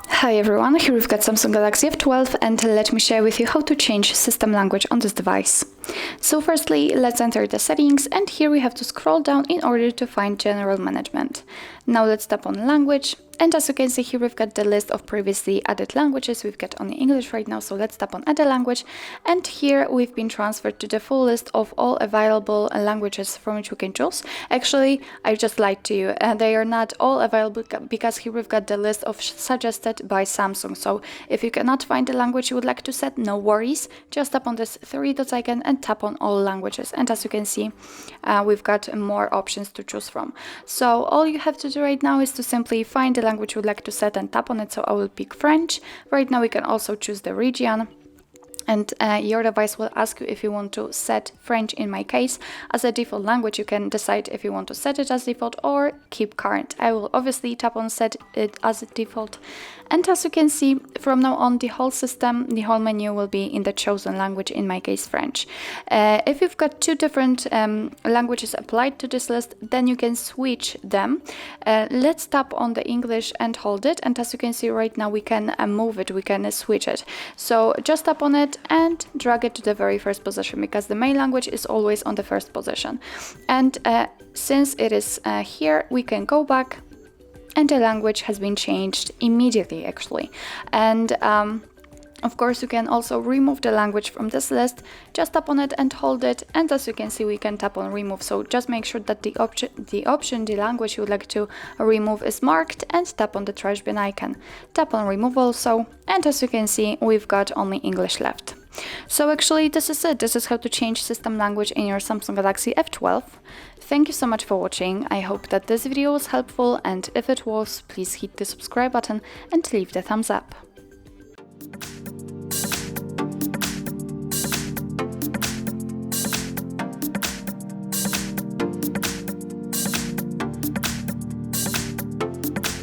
Hi everyone, here we've got Samsung Galaxy F12 and let me share with you how to change system language on this device. So firstly, let's enter the settings and here we have to scroll down in order to find general management. Now let's tap on language and as you can see here we've got the list of previously added languages. We've got only English right now, so let's tap on add a language and here we've been transferred to the full list of all available languages from which we can choose. Actually, I just lied to you, they are not all available because here we've got the list of suggested by Samsung. So if you cannot find the language you would like to set, no worries, just tap on this three dots icon and tap on all languages and as you can see we've got more options to choose from. So all you have to do right now is to simply find the language you would like to set and tap on it. So I will pick French. Right now we can also choose the region. And your device will ask you if you want to set French, in my case, as a default language. You can decide if you want to set it as default or keep current. I will obviously tap on set it as a default. And as you can see, from now on, the whole system, the whole menu will be in the chosen language, in my case, French. If you've got two different languages applied to this list, then you can switch them. Let's tap on the English and hold it. And as you can see right now, we can move it, we can switch it. So just tap on it and drag it to the very first position because the main language is always on the first position. And since it is here, we can go back and the language has been changed immediately actually. And of course you can also remove the language from this list. Just tap on it and hold it and as you can see we can tap on remove. So just make sure that the language you would like to remove is marked and tap on the trash bin icon. Tap on remove also and as you can see we've got only English left. So actually this is it. This is how to change system language in your Samsung Galaxy F12. Thank you so much for watching. I hope that this video was helpful and if it was, please hit the subscribe button and leave the thumbs up.